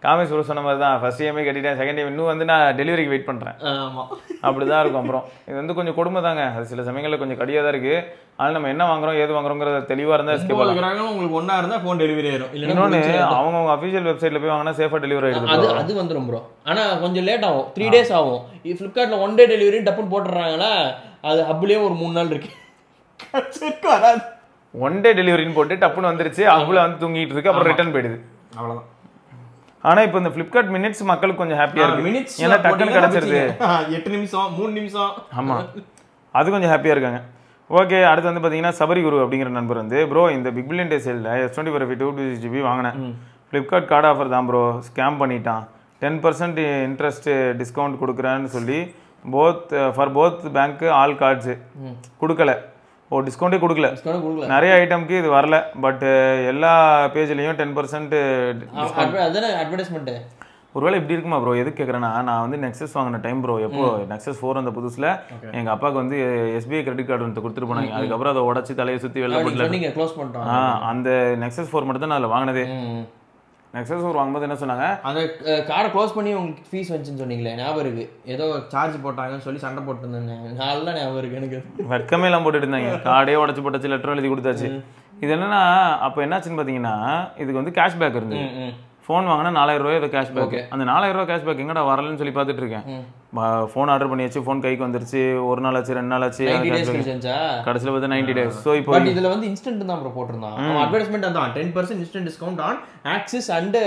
காமிஸ் ப்ரோ சொன்ன மாதிரி தான், ஃபர்ஸ்ட் இஎம்ஐ கட்டிட்டேன், செகண்ட் இஎம்ஐ இன்னும் வந்து நான் டெலிவரிக்கு வெயிட் பண்றேன். ஆமா, அப்படிதான் இருக்கும். அப்புறம் இது வந்து கொஞ்சம் கொடுமை தாங்க. அது சில சமயங்கள்ல கொஞ்சம் கடியா தான் இருக்கு. அதனால நம்ம என்ன வாங்குறோம் ஏது வாங்குறோம்ங்கறத தெளிவா இருந்தா எஸ்கேப் ஆகலாம். உங்களுக்கு ஒண்ணா இருந்தா போன் டெலிவரி ஆயிரும். இன்னொன்னு அவங்க அஃபிஷியல் வெப்சைட்ல போய் வாங்கினா சேஃபா டெலிவரி ஆயிடுது. அது வந்துரும் ப்ரோ. ஆனா கொஞ்சம் லேட் ஆகும், 3 days ஆகும். ஃபிளிப்கார்ட்ல 1 day டெலிவரி டப்புன்னு போட்டுறாங்களா, அது ஹப்லயே ஒரு 3 நாள் இருக்கு. வராது. 1 day டெலிவரின்னு போட்டு டப்புன்னு வந்துருச்சு, ஹப்ல வந்து தூங்கிட்டு இருக்கு, அப்புறம் ரிட்டர்ன் போயிடுது. அவ்வளவுதான். ஆனா இப்போ இந்த ஃபிளிப்கார்ட் மினிட்ஸ் மக்களுக்கு கொஞ்சம் ஹாப்பியா இருக்கு. ஏன்னா டக்குன்னு கிடைச்சிருது. 8 நிமிஷம் 3 நிமிஷம். ஆமா, அது கொஞ்சம் ஹாப்பியா இருக்காங்க. ஓகே, அடுத்து வந்து பாத்தீங்கன்னா சபரி குரு அப்படிங்கிற நண்பர் வந்து, ப்ரோ இந்த பிக் பில்லியன் டே சேல்ல S25 226GB வாங்கினேன். ஃபிளிப்கார்ட் கார்டு ஆஃபர் தான் ப்ரோ, ஸ்கேம் பண்ணிட்டான். 10% இன்ட்ரெஸ்ட் டிஸ்கவுண்ட் கொடுக்குறேன்னு சொல்லி போத் பேங்க் ஆல் கார்ட்ஸ் கொடுக்கல. டிஸ்கவுண்டே கொடுக்கல. நிறைய ஐட்டம்க்கு இது வரல. பட் எல்லா பேஜ்லயும் 10% அட்வர்டைஸ்மெண்ட். ஒருவேளை இப்படி இருக்குமா ப்ரோ? எதுக்கு கேட்குறேன்னா, நான் வந்து நெக்ஸஸ் வாங்கின டைம் ப்ரோ, எப்போ நெக்ஸஸ் 4 அந்த புதுசுல எங்க அப்பாவுக்கு வந்து SBI கிரெடிட் கார்டு வந்து கொடுத்துட்டு போனாங்க. அதுக்கப்புறம் அதை உடச்சி தலையை சுற்றி வெளில போட்டு அந்த நெக்ஸஸ் 4 மட்டும் தான் நான் அதில் வாங்கினதே. நெக்ஸஸ் 4 வாங்கும்போது என்ன சொன்னாங்க, அந்த கார்டை க்ளோஸ் பண்ணி உங்களுக்கு ஃபீஸ் வந்துச்சுன்னு சொன்னீங்களே, ஞாபகம் இருக்கு? ஏதோ சார்ஜ் போட்டாங்கன்னு சொல்லி சண்டை போட்டுருந்தேன். நாளெல்லாம் ஞாபகம் இருக்கு எனக்கு. வெட்கமே எல்லாம் போட்டுட்டு இருந்தாங்க. கார்டே உடச்சு போட்டாச்சு, லெட்டர் எழுதி கொடுத்தாச்சு. இது என்னன்னா, அப்போ என்னாச்சுன்னு பார்த்தீங்கன்னா, இதுக்கு வந்து கேஷ்பேக் இருந்தது. ஃபோன் வாங்கினா 4000 ரூபாய் ஏதோ கேஷ்பேக். அந்த 4000 ரூபாய் கேஷ்பேக் எங்கடா வரலன்னு சொல்லி பார்த்துட்டு இருக்கேன். ஃபோன் ஆர்டர் பண்ணியாச்சு, ஃபோன் கைக்கு வந்துருச்சு. 1 நாள் ஆச்சு, 2 நாள் ஆச்சு, கடைசியில் பார்த்தா 90 days. ஸோ இப்போ இதில் வந்து இன்ஸ்டன்ட் தான் ப்ரோ போட்டிருந்தான். அட்வர்டைஸ்மெண்ட் தான் 10% instant discount on Axis and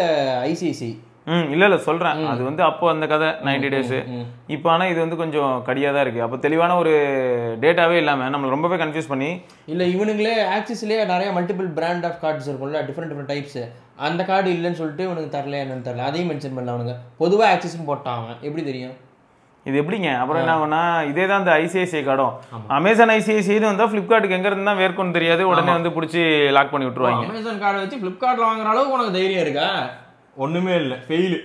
ICICI. இல்லை சொல்கிறேன், அது வந்து அப்போ அந்த கதை 90 days. இப்போ ஆனால் இது வந்து கொஞ்சம் கடியாக தான் இருக்குது. அப்போ தெளிவான ஒரு டேட்டாவே இல்லாமல் நம்மளை ரொம்பவே கன்ஃபியூஸ் பண்ணி, இல்லை இவனுங்களே ஆக்சிஸ்லேயே நிறைய மல்டிபிள் பிராண்ட் ஆஃப் கார்ட்ஸ் இருக்கும்ல, டிஃப்ரெண்ட் டைப்ஸ். அந்த கார்டு இல்லைன்னு சொல்லிட்டு உனக்கு தரல, என்னன்னு தெரியல, அதையும் மென்ஷன் பண்ணல அவனுங்க. பொதுவாக ஆக்சிஸ்ன்னு போட்டான், எப்படி தெரியும்? இது எப்படிங்க? அப்புறம் என்ன ஆகும்னா, இதே தான் இந்த ஐசிஐசிஐ கார்டும். அமேசான் ஐசிஐசிஐன்னு வந்தால் ஃப்ளிப்கார்ட்டுக்கு எங்கே இருந்தால் வேர்க்குன்னு தெரியாது, உடனே வந்து பிடிச்சி லாக் பண்ணி விட்டுருவாங்க. அமேசான் கார்டை வச்சு ஃப்ளிப்கார்ட்டில் வாங்குற அளவுக்கு உனக்கு தைரியம் இருக்கா? ஒன்றுமே இல்லை, ஃபெயிலு.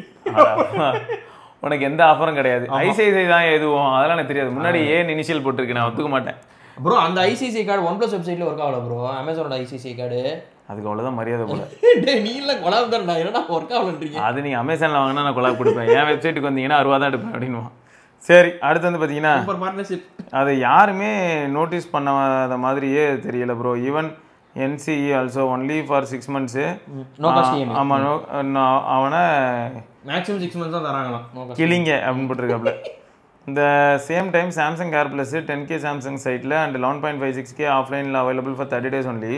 உனக்கு எந்த ஆஃபரும் கிடையாது. ஐசிஐசிஐ தான் எதுவும் அதெல்லாம் எனக்கு தெரியாது. முன்னாடி ஏன் இனிஷியல் போட்டிருக்கு, நான் ஒத்துக்க மாட்டேன். ப்ரோ அந்த ஐசிஐசிஐ கார்டு OnePlus வெப்சைட்ல ஒர்க் ஆகல ப்ரோ. அமேசானோட ஐசிஐசிஐ கார்டு அதுக்கு அவ்வளோதான் மரியாதை போல. டேய் நீ இல்ல கொலாப் தான் நான் என்னடா ஒர்க் ஆகலன்றீங்க. அது நீங்கள் அமேசானில் வாங்கினா நான் கொலாப் கொடுப்பேன், என் வெப்சைட்டுக்கு வந்தீங்கன்னா 60 தான் எடுப்பேன் அப்படின்னுவான். சரி அடுத்து வந்து பார்த்தீங்கன்னா சூப்பர் பார்ட்னர்ஷிப். அதை யாருமே நோட்டீஸ் பண்ணாத மாதிரியே தெரியல bro. Even NCE also only for 6 months. ஆமாம் அவனை மேக்ஸிமம் 6 months தான் தராங்களாம் கிளிங்க அப்படின்னு போட்டிருக்காப்புல. இந்த same time Samsung care plus 10K Samsung சைட்டில் அண்ட் 11.56K ஆஃப்லைனில் available for 30 days only.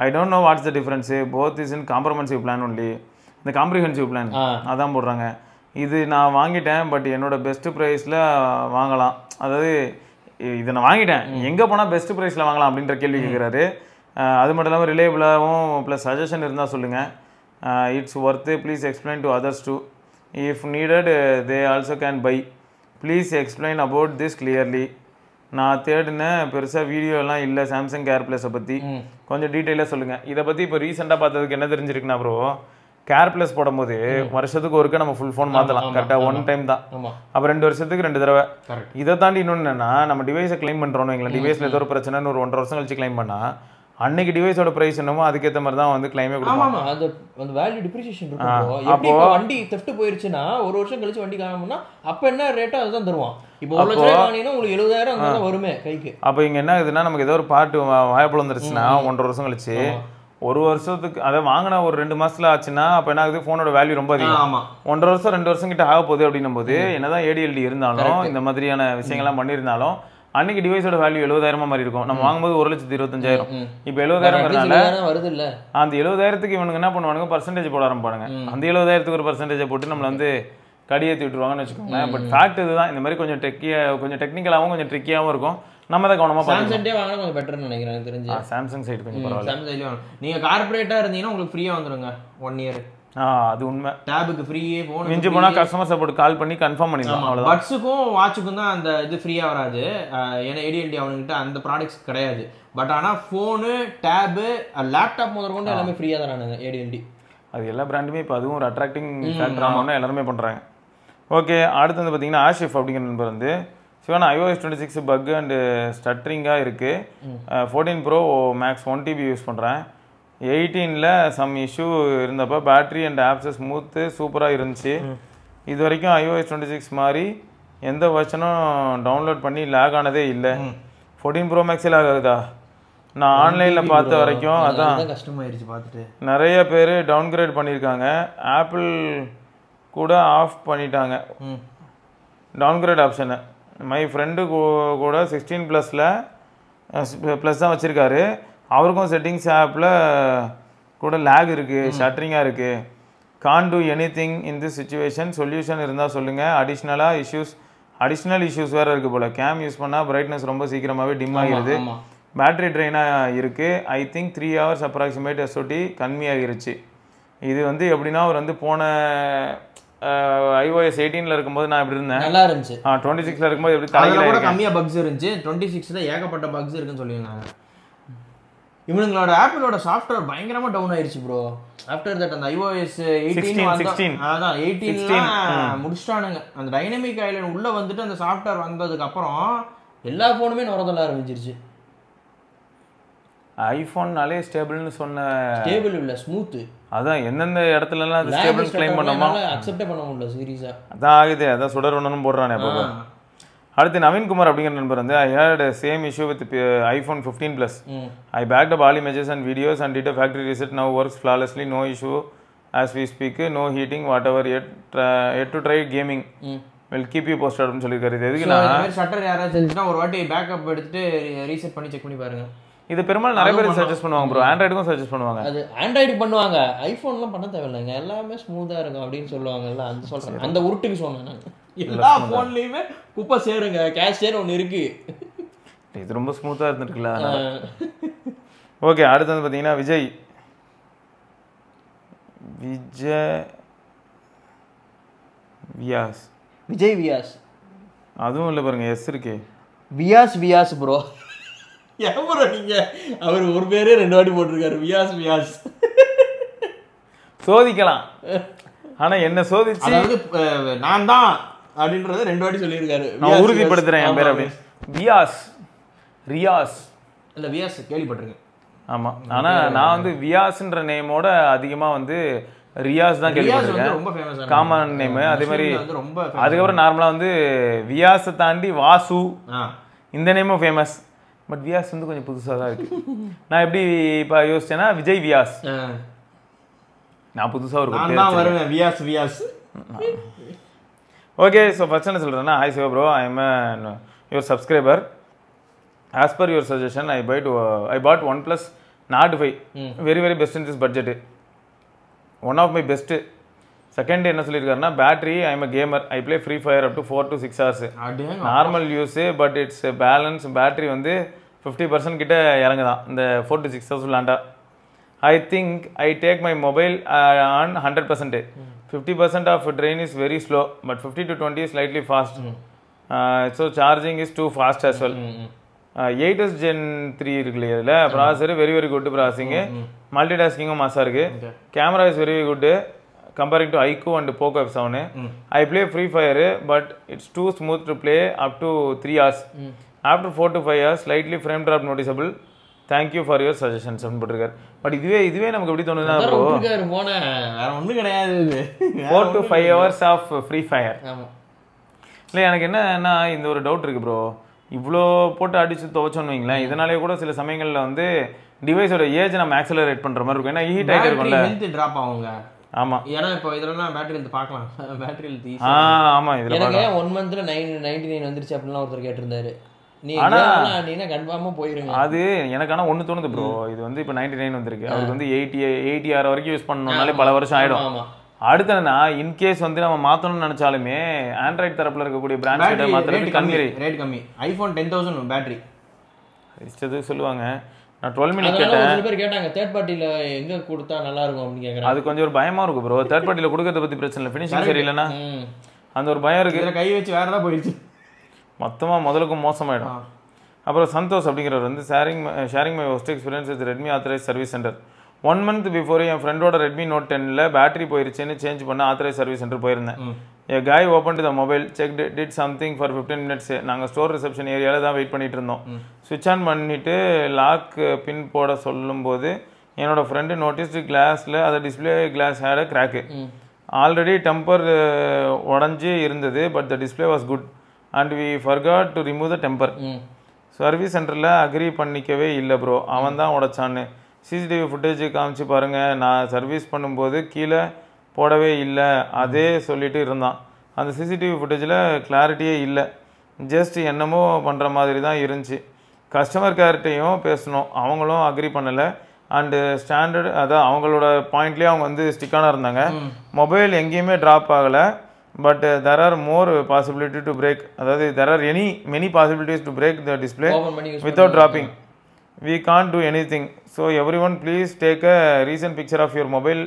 I don't know what's the difference, both is in comprehensive plan only. இந்த காம்ப்ரிஹென்சிவ் பிளான் அதான் போடுறாங்க. இது நான் வாங்கிட்டேன், பட் என்னோட பெஸ்ட் ப்ரைஸில் வாங்கலாம். அதாவது இதை நான் வாங்கிட்டேன், எங்கே போனால் பெஸ்ட் ப்ரைஸில் வாங்கலாம் அப்படின்ற கேள்வி கேட்குறாரு. அது மட்டும் இல்லாமல் ரிலேபிளாகவும் ப்ளஸ் சஜஷன் இருந்தால் சொல்லுங்கள். It's worth, please explain to others too. If needed they also can buy. Please explain about this clearly. நான் தேடினேன், பெருசாக வீடியோலாம் இல்லை சாம்சங் கேர் ப்ளஸை பற்றி, கொஞ்சம் டீட்டெயிலாக சொல்லுங்கள். இதை பற்றி இப்போ ரீசெண்டாக பார்த்ததுக்கு என்ன தெரிஞ்சிருக்குன்னா ப்ரோ, கேர் ப்ளஸ் போடும்போது வருஷத்துக்கு ஒருக்க நம்ம ஃபுல் ஃபோன் மாற்றலாம், கரெக்டாக 1 time தான். அப்போ 2 வருஷத்துக்கு 2 தடவை. இதை தாண்டி இன்னொன்று என்னன்னா, நம்ம டிவைஸை கிளைம் பண்ணுறோன்னு எங்களை டிவைஸில் ஏதோ ஒரு பிரச்சனைன்னு ஒரு 1.5 வருஷம் கழிச்சு கிளைம் பண்ணால் அன்னைக்கு டிவைஸோட பிரைஸ் என்னமோ அதுக்கேற்ற மாதிரி தான் வந்து கிளைமே கொடுக்கும். ஆமா அது அந்த வேல்யூ டிப்ரிசியேஷன் இருக்கும். அப்போ வண்டி தெஃப்ட் போயிருச்சுன்னா 1 வருஷம் கழிச்சு வண்டி காணோம்னா அப்போ என்ன ரேட்டோ அதுதான் தருவான். இப்போ 1 லட்சம் வாங்கினா உங்களுக்கு 70,000 அந்த தான் வருமே கைக்கு. அப்போ இங்கே என்ன ஆகுதுன்னா, நமக்கு ஏதோ ஒரு பார்ட்டு வாய்ப்பு வந்துருச்சுன்னா 1.5 வருஷம் கழிச்சு 1 வருஷத்துக்கு அதை வாங்கினா ஒரு 2 மாசத்துல ஆச்சுன்னா அப்போ என்ன ஆகுது, ஃபோனோட வேல்யூ ரொம்ப அதிகம். 1.5 வருஷம் 2 வருஷம் கிட்ட ஆக போகுது அப்படின்னும் போது என்னதான் ADLD இருந்தாலும் இந்த மாதிரியான விஷயங்கள்லாம் பண்ணியிருந்தாலும் அன்னைக்கு டிவைஸோட வேல்யூ 70,000 மாதிரி இருக்கும். நம்ம வாங்கும்போது 1,25,000. இப்போ 70,000 வருது இல்ல, அந்த 70,000க்கு இவனுக்கு என்ன பண்ணுவானுங்க, பர்சன்டேஜ் போட ஆரம்பிப்பானுங்க. அந்த 70,000க்கு ஒரு பர்சன்டேஜ் போட்டு நம்மள வந்து கடியேற்றி விட்டுருவாங்கன்னு வச்சுக்கோங்களேன். பட் ஃபேக்ட் இதுதான், இந்த மாதிரி கொஞ்சம் டெக்னிக்கலாகவும் கொஞ்சம் ட்ரிக்கியாகவும் இருக்கும். நம்ம தான் கவனமா சாம்சங்கே வாங்கினா கொஞ்சம் பெட்டர்னு நினைக்கிறேன் எனக்கு தெரிஞ்சு. சாம்சங் சைடு கொஞ்சம் பரவாயில்ல. சாம்சங்ல வாங்க, நீங்க கார்ப்பரேட்டா இருந்தீங்கன்னா உங்களுக்கு ஃப்ரீயா வந்துருங்க 1 year. அது உண்மை. டேபுக்கு ஃப்ரீயே, போன் மிஞ்சி போனா கஸ்டமர் சப்போர்ட் கால் பண்ணி கன்ஃபார்ம் பண்ணிடலாம், அவ்வளவுதான். பட்ஸுக்கும் வாட்சுக்கும் தான் அந்த இது ஃப்ரீயா வராது, ஏன்னா ADLD அவனுக்கிட்ட அந்த ப்ராடக்ட்ஸ் கிடையாது. பட் ஆனா ஃபோனு, டேபு, லேப்டாப் முதற்கொண்டு எல்லாமே ஃப்ரீயா தரானுங்க ADLD. அது எல்லா பிராண்டுமே இப்போ அதுவும் ஒரு அட்ராக்டிங் ஃபேக்டர் ஆனோன்னு எல்லாருமே பண்றாங்க. ஓகே, அடுத்து வந்து பார்த்தீங்கன்னா ஆஷிஃப் அப்படிங்கிற நண்பர் வந்து, சிவானா iOS 26 பக் அண்ட் ஸ்டட்டரிங்காக இருக்குது. 14 Pro Max 1 TB யூஸ் பண்ணுறேன். 18ல் சம் இஷ்யூ இருந்தப்போ பேட்ரி அண்ட் ஆப்ஸு ஸ்மூத்து சூப்பராக இருந்துச்சு. இது வரைக்கும் iOS 26 மாதிரி எந்த வெர்ஷனும் டவுன்லோட் பண்ணி லேக் ஆனதே இல்லை. 14 Pro Max லேக் ஆகுதா? நான் ஆன்லைனில் பார்த்த வரைக்கும் அதான் கஷ்டமாயிருச்சு பார்த்துட்டு. நிறைய பேர் டவுன்கிரேட் பண்ணியிருக்காங்க. ஆப்பிள் கூட ஆஃப் பண்ணிட்டாங்க டவுன்கிரேட் ஆப்ஷனை. மை ஃப்ரெண்டு கூட 16 ப்ளஸ் தான் வச்சுருக்காரு. அவருக்கும் செட்டிங்ஸ் ஆப்பில் கூட லேக் இருக்குது, ஷட்டரிங்காக இருக்குது. Can do anything in this situation. Solution இருந்தால் சொல்லுங்கள். அடிஷ்னல் இஷ்யூஸ் வேறு இருக்குது போல். கேம் யூஸ் பண்ணால் பிரைட்னஸ் ரொம்ப சீக்கிரமாகவே டிம் ஆகிடுது. பேட்ரி ட்ரெயினாக இருக்குது. I think 3 hours approximate SOT கம்மியாகிருச்சு. இது வந்து எப்படின்னா, அவர் வந்து போன iOS 18ல இருக்கும்போது நான் எப்படி இருந்தேன், நல்லா இருந்துச்சு. 26ல இருக்கும்போது எப்படி தலையில கூட கம்மியா பக்ஸ் இருந்துச்சு. 26ல ஏகப்பட்ட பக்ஸ் இருக்குன்னு சொல்லியிருந்தாங்க. இவனுங்களோட ஆப்பிளோட சாஃப்ட்வேர் பயங்கரமா டவுன் ஆயிருச்சு ப்ரோ. ஆஃப்டர் தட் அந்த iOS 18 அதான் 18ல முடிச்சிட்டானுங்க. அந்த டைனமிக் ஐலண்ட் உள்ள வந்துட்டு அந்த சாஃப்ட்வேர் வந்ததுக்கு அப்புறம் எல்லா போனுமே நொரதல்ல ஆரம்பிச்சிருச்சு. ஐபோன்னாலே ஸ்டேபிள்னு சொன்ன, ஸ்டேபிள் இல்ல ஸ்மூத். அதான் எந்தெந்த இடத்துலலாம் அது ஸ்டேபிள் கிளைம் பண்ணோமா அக்செப்ட் பண்ண முடியல சீரியஸா. அதான் ஆகுது. அதான் சுடர் ஒன்றும் போடுறானே அப்போ. அடுத்து நவீன்குமார் அப்படிங்கிற நண்பர் வந்து, I had same issue with iPhone 15 Plus. I backed up all images and videos and did a factory reset. Now works flawlessly, no issue as we speak, no heating, whatever. Yet to try gaming. Will keep you posted அப்படின்னு சொல்லியிருக்காரு. இது எதுக்குன்னா, இந்த மாதிரி ஷட்டர் யாராவது செஞ்சுன்னா ஒரு வாட்டி பேக்கப் எடுத்துட்டு ரீசெட் பண்ணி செக் பண்ணி பாருங்க. இது பெரும்பாலும் நிறைய பேர் சஜஸ்ட் பண்ணுவாங்க ப்ரோ. ஆண்ட்ராய்டுக்கும் சஜஸ்ட் பண்ணுவாங்க. அது ஆண்ட்ராய்டு பண்ணுவாங்க, ஐஃபோன்லாம் பண்ண தேவையில்லைங்க, எல்லாமே ஸ்மூத்தாக இருக்கும் அப்படின்னு சொல்லுவாங்கல்ல. அந்த சொல்கிறேன், அந்த உருட்டுக்கு சொன்னேன் நான். எல்லா ஃபோன்லேயுமே குப்பை சேருங்க, கேஷியர் ஒன்று இருக்கு. இது ரொம்ப ஸ்மூத்தாக இருந்துருக்குல்ல. ஓகே, அடுத்து வந்து பார்த்தீங்கன்னா விஜய் வியாஸ். அதுவும் இல்லை பாருங்க, எஸ் இருக்கு. வியாஸ் ப்ரோ. எவ்வளோ நீங்க அவர் ஒரு பேரே 2 வாட்டி போட்டிருக்காரு. வியாஸ் சோதிக்கலாம். ஆனா என்ன சோதிச்சு, அதாவது நான் தான் அப்படின்றத 2 வாட்டி சொல்லியிருக்காரு. நான் உறுதிப்படுத்துறேன் என் பேர் அப்படின்னு. வியாஸ் ரியாஸ் இல்ல வியாஸ் கேள்விப்பட்டிருக்கேன். ஆமா, ஆனா நான் வந்து வியாஸ்ன்ற நேமோட அதிகமா வந்து ரியாஸ் தான் கேள்விப்பட்டிருக்கேன். ரொம்ப ஃபேமஸ் காமன் நேம். அதே மாதிரி ரொம்ப அதுக்கப்புறம் நார்மலா வந்து வியாஸை தாண்டி வாசு இந்த நேமும் ஃபேமஸ். பட் வியாஸ் வந்து கொஞ்சம் புதுசாக தான் இருக்கு. நான் எப்படி இப்போ யோசிச்சேன்னா விஜய் வியாஸ், நான் புதுசாக ஒரு வருவேன் வியாஸ் வியாஸ். ஓகே, ஸோ ஃபர்ஸ்ட் என்ன சொல்கிறேன்னா, hi Shiva bro, I am your subscriber. As per your suggestion I bought OnePlus Nord 5, very very best in this budget, one of my best. Second என்ன சொல்லியிருக்காருன்னா, battery I am a gamer, I play Free Fire up to 4 to 6 hours normal use, but it's balance. Battery வந்து 50% கிட்ட இறங்குதான் இந்த 4 to 6 hours விளாண்டா. I think I take my mobile on 100%. 50% of drain is very slow, but 50 to 20 is slightly fast. So charging is too fast as well. 8s Gen 3 இருக்கு இல்லையா, இதில் processor very very good processing, மல்டி டாஸ்கிங்கும் மாசாக இருக்குது. Camera is very good comparing to iQOO and Poco F7. I play Free Fire, but it's too smooth to play up to 3 hours. After 4 to 5 hours, slightly frame drop noticeable. Thank you for your suggestions. But இதுவே நமக்கு எப்படி தோணுதுன்னா ப்ரோ, வேற ஒன்றும் கிடையாது, 4 to 5 hours of Free Fire. இல்லை, எனக்கு என்னன்னா இந்த ஒரு டவுட் இருக்குது ப்ரோ, இவ்வளோ போட்டு அடிச்சு துவச்சோன்னு வைங்களேன், இதனாலே கூட சில சமயங்களில் வந்து டிவைஸோட ஏஜ் நம்ம ஆக்சலரேட் பண்ணுற மாதிரி இருக்கும். ஏன்னா ஹீட் ஆகிட்டு இருக்கும்ல, ட்ராப் ஆகுங்க. ஆமா, ஏன்னா இப்போ இதெல்லாம் பேட்டரி ஹெல்த் பார்க்கலாம், பேட்டரி ஹெல்த் ஈஸி. ஆமா, இதுல எனக்கு 1 monthல 99 வந்துருச்சு அப்படிலாம் ஒருத்தர் கேட்டிருந்தாரு. நீனா கன்ஃபார்மா போயிருங்க. அது எனக்கு ஆனா ஒண்ணு தோணுது ப்ரோ, இது வந்து இப்போ 99 வந்திருக்கு, அவருக்கு வந்து 80 ஆர் வரைக்கும் யூஸ் பண்ணணும்னாலே பல வருஷம் ஆயிடும். அடுத்து என்னன்னா, இன்கேஸ் வந்து நம்ம மாத்தணும்னு நினைச்சாலுமே ஆண்ட்ராய்ட் தரப்புல இருக்கக்கூடிய பிராண்ட்ஸ் மாத்துறது கம்மி, ரேட் கம்மி. ஐபோன் 10,000 பேட்டரி இஷ்டத்துக்கு சொல்லுவாங்க. நான் 12 மினிட் கேட்டேன், சில பேர் கேட்டாங்க தேர்ட் பார்ட்டில எங்க கொடுத்தா நல்லா இருக்கும் அப்படின்னு கேக்குறாங்க. அது கொஞ்சம் ஒரு பயமா இருக்கு ப்ரோ, தேர்ட் பார்ட்டில கொடுக்கறத பத்தி பிரச்சனை இல்லை, ஃபினிஷிங் சரியில்லைன்னா அந்த ஒரு பயம் இருக்கு. கை வச்சு வேற ஏதாவது போயிடுச்சு மொத்தமா முதலுக்கும் மோசமாயிடும். அப்புறம் சந்தோஷ் அப்படிங்கிறவர் வந்து sharing my worst experience with Redmi authorised service centre. 1 month before என் ஃப்ரெண்டோட ரெட்மி நோட் 10ல பேட்டரி போயிருச்சுன்னு சேஞ்ச் பண்ண ஆத்தரைஸ் சர்வீஸ் சென்டர் போயிருந்தேன். A guy opened the mobile, checked, did something for 15 minutes. நாங்கள் ஸ்டோர் ரிசப்ஷன் ஏரியாவில் தான் வெயிட் பண்ணிட்டு இருந்தோம். ஸ்விட்ச் ஆன் பண்ணிட்டு லாக் பின் போட சொல்லும்போது என்னோட ஃப்ரெண்டு நோட்டீஸ்டு கிளாஸில் அதை display glass had crack. Already temper உடஞ்சி இருந்தது, but the display was good and we forgot to remove the temper. Service சென்டரில் அக்ரி பண்ணிக்கவே இல்லை ப்ரோ, அவன் தான் உடைச்சான்னு. சிசிடிவி ஃபுட்டேஜ் காமிச்சு பாருங்கள், நான் சர்வீஸ் பண்ணும்போது கீழே போடவே இல்லை அதே சொல்லிட்டு இருந்தான். அந்த சிசிடிவி ஃபுட்டேஜில் கிளாரிட்டியே இல்லை, ஜஸ்ட் என்னமோ பண்ணுற மாதிரி தான் இருந்துச்சு. கஸ்டமர் கேர்கிட்டையும் பேசணும், அவங்களும் அக்ரி பண்ணலை. அண்டு ஸ்டாண்டர்ட் அதான் அவங்களோட பாயிண்ட்லேயே அவங்க வந்து ஸ்டிக்கான இருந்தாங்க. மொபைல் எங்கேயுமே ட்ராப் ஆகலை, but there are more possibility to break, அதாவது there are many possibilities to break the display without dropping. We can't do anything. So everyone please take a recent picture of your mobile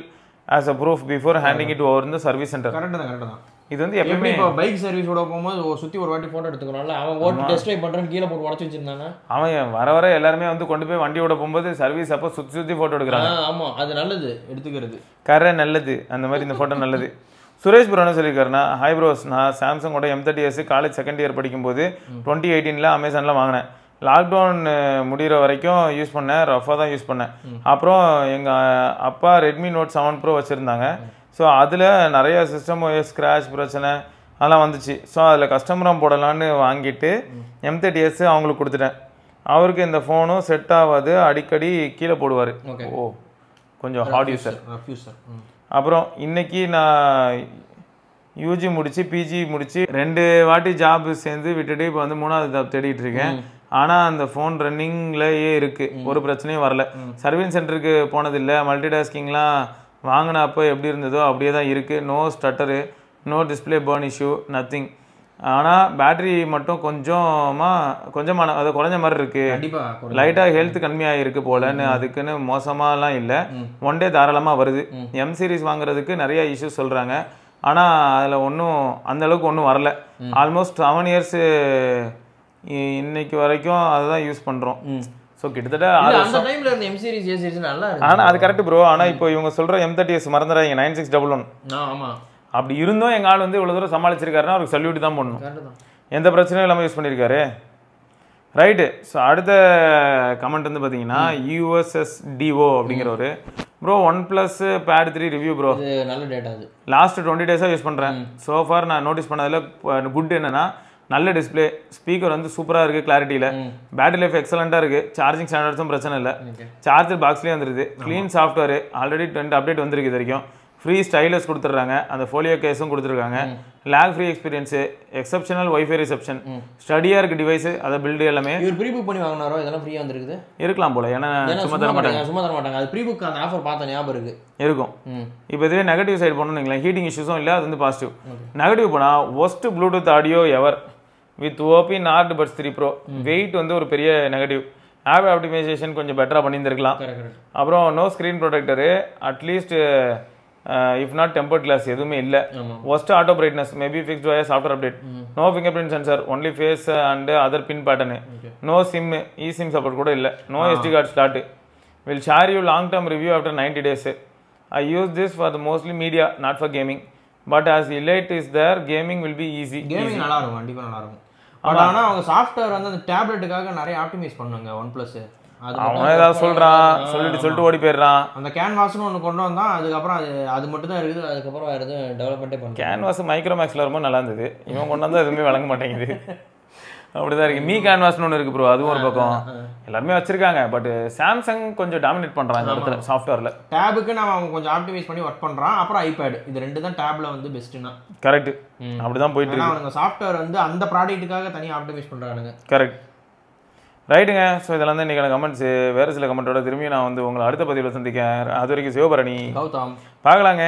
as a proof before handing it over in the service center. Correct தான். இது வந்து எப்பவுமே இப்போ பைக் சர்வீஸ் ஓட போகும்போது சுத்தி ஒரு வாட்டி போட்டோ எடுத்துக்கறனால அவன் ஓட்டி டெஸ்ட் ட்ரைவ் பண்றேன்னு கீழ போட்டு உடைச்சு வச்சிருந்தாங்க. அவன் வர எல்லாரும் வந்து கொண்டு போய் வண்டி ஓட போகும்போது சர்வீஸ் அப்போ சுத்தி போட்டோ எடுக்கறாங்க. ஆமா, அது நல்லது எடுத்துக்கிறது. கரெ நல்லது, அந்த மாதிரி இந்த போட்டோ நல்லது. சுரேஷ் ப்ரோ என்ன சொல்லியிருக்காருன்னா, ஹாய் ப்ரோஸ், நான் சாம்சங்கோட M30s காலேஜ் செகண்ட் இயர் படிக்கும்போது 2018 அமேசானில் வாங்கினேன். லாக்டவுன் முடிகிற வரைக்கும் யூஸ் பண்ணேன், ரஃபாக தான் யூஸ் பண்ணேன். அப்புறம் எங்கள் அப்பா ரெட்மி நோட் 7 ப்ரோ வச்சுருந்தாங்க. ஸோ அதில் நிறைய சிஸ்டம் OS ஸ்க்ராட்ச் பிரச்சனை அதெல்லாம் வந்துச்சு. ஸோ அதில் கஸ்டமராக போடலான்னு வாங்கிட்டு M30s அவங்களுக்கு கொடுத்துட்டேன். அவருக்கு இந்த ஃபோனும் செட் ஆகாது, அடிக்கடி கீழே போடுவார். ஓ, கொஞ்சம் ஹார்ட் யூஸர். அப்புறம் இன்னைக்கு நான் யூஜி முடிச்சு பிஜி முடிச்சு 2 வாட்டி ஜாப் சேர்ந்து விட்டுட்டு இப்போ வந்து 3வது ஜாப் தேடிட்டு இருக்கேன். ஆனால் அந்த ஃபோன் ரன்னிங்லேயே இருக்குது, ஒரு பிரச்சனையும் வரல. சர்வீஸ் சென்டருக்கு போனதில்லை, மல்டி டாஸ்கிங்லாம் வாங்கின அப்போ எப்படி இருந்ததோ அப்படியே தான் இருக்குது. No stutter, no display burn issue, nothing. ஆனால் பேட்டரி மட்டும் கொஞ்சமாக அது குறைஞ்ச மாதிரி இருக்குது, லைட்டாக ஹெல்த் கம்மியாக இருக்குது போலன்னு. அதுக்குன்னு மோசமாலாம் இல்லை, 1 day தாராளமாக வருது. M சீரிஸ் வாங்குறதுக்கு நிறைய இஷ்யூஸ் சொல்கிறாங்க, ஆனால் அதில் அந்தளவுக்கு ஒன்றும் வரல. ஆல்மோஸ்ட் 7 years இன்னைக்கு வரைக்கும் அதுதான் யூஸ் பண்றோம். ஸோ கிட்டத்தட்ட அந்த டைம்ல இருந்த M series A series நல்லா இருக்கு. ஆனால் அது கரெக்ட் ப்ரோ. ஆனால் இப்போ இவங்க சொல்ற M30s மறந்துடாதீங்க, 9611. ஆமா, அப்படி இருந்தும் எங்க ஆள் வந்து இவ்வளவு தூரம் சமாளிச்சிருக்காருன்னா அவருக்கு சல்யூட் தான் பண்ணணும். எந்த பிரச்சனையும் இல்லாமல் யூஸ் பண்ணியிருக்காரு. ரைட்டு. ஸோ அடுத்த கமெண்ட் வந்து பார்த்தீங்கன்னா USSDO அப்படிங்கிற ஒரு bro OnePlus Pad 3 review bro. இது நல்ல டேட்டா அது. லாஸ்ட் 20 டேஸாக யூஸ் பண்ணுறேன். சோஃபார் நான் நோட்டீஸ் பண்ணதில் குட் என்னன்னா நல்ல டிஸ்பிளே, ஸ்பீக்கர் வந்து சூப்பராக இருக்குது கிளாரிட்டியில், பேட்டரி லைஃப் எக்ஸலண்ட்டாக இருக்குது, சார்ஜிங் ஸ்டாண்டர்ட்ஸும் பிரச்சனை இல்லை, சார்ஜர் பாக்ஸ்லேயே வந்துருது, க்ளீன் சாஃப்ட்வேர், ஆல்ரெடி 20 அப்டேட் வந்திருக்கு இது வரைக்கும், ஃப்ரீ ஸ்டைலஸ் கொடுத்துட்றாங்க, அந்த ஃபோலியோ கேஸும் கொடுத்துருக்காங்க, lag free experience, exceptional wifi reception, ஸ்டடியாக இருக்குது டிவைஸு, அதை பில்டு எல்லாமே. இவர் ப்ரீ புக் பண்ணி வாங்கினாரோ இதெல்லாம் ஃப்ரீயாக வந்துருக்குது இருக்கலாம் போல, ஏன்னா சும்மா தர மாட்டாங்க. அது ப்ரீ புக் அந்த ஆஃபர் பார்த்த ஞாபகம் இருக்கு இருக்கும். இப்போ இதுவே நெகட்டிவ் சைடு போனோம்னு ஹீட்டிங் இஷ்யூஸும் இல்லை, அது வந்து பாசிட்டிவ். நெகட்டிவ் போனால் worst Bluetooth audio ever with OP Nord Buds 3 Pro. Weight வந்து ஒரு பெரிய நெகட்டிவ். ஆப் ஆப்டிமைசேஷன் கொஞ்சம் பெட்டராக பண்ணியிருந்திருக்கலாம். அப்புறம் no screen protector, at least if not tempered glass எதுவுமே இல்லை. Worst auto brightness, maybe fixed via software update, no fingerprint sensor, only face and other pin pattern, no SIM, e SIM support கூட இல்லை, no SD card slot. Will share you long term review after 90 days. I use this for the mostly media, not for gaming. But as elite is there, gaming will be easy. Gaming நல்லா இருக்கும், கண்டிப்பா நல்லா இருக்கும். பட் ஆனா அவங்க சாஃப்ட்வேர் வந்து அந்த டேப்லெட்டுக்காக நிறைய ஆப்டிமைஸ் பண்ணாங்க OnePlus. அவன் ஏதாவது சொல்றான், சொல்லிட்டு ஓடி போயிடுறான். அந்த கேன்வாஸ்னு ஒன்று கொண்டு வந்தான், அதுக்கப்புறம் அது மட்டும் தான் இருக்குது, அதுக்கப்புறம் வேறு எதுவும் டெவலப்மெண்ட்டே பண்ணல. கேன்வாஸ் மைக்ரோமேக்ஸில் ரொம்ப நல்லா இருந்தது, இவன் கொண்டு வந்தால் எதுவுமே வழங்க மாட்டேங்குது. அப்படிதான் இருக்கு. மீ கேன்வாஸ்னு ஒன்று இருக்கு ப்ரோ, அதுவும் ஒரு பக்கம் எல்லாருமே வச்சிருக்காங்க. பட் சாம்சங் கொஞ்சம் டாமினேட் பண்றாங்க இந்த இடத்துல சாஃப்ட்வேர்ல. டேபுக்கு நான் அவங்க கொஞ்சம் ஆப்டிமைஸ் பண்ணி ஒர்க் பண்றான். அப்புறம் ஐபேட், இது ரெண்டு தான் டேப்ல வந்து பெஸ்ட்னா. கரெக்ட், அப்படிதான் போயிட்டு இருக்கு. அவங்க சாஃப்ட்வேர் வந்து அந்த ப்ராடக்ட்டுக்காக தனியாக ஆப்டிமைஸ் பண்றானுங்க. கரெக்ட், ரைட்டுங்க. ஸோ இதெல்லாம் தான் இன்றைக்கான கமெண்ட்ஸ். வேறு சில கமெண்ட்டோட திரும்பி நான் வந்து உங்களை அடுத்த பதிவில் சந்திக்கிறேன். அது வரைக்கும் சிவபரணி கௌதம் பார்க்கலாங்க.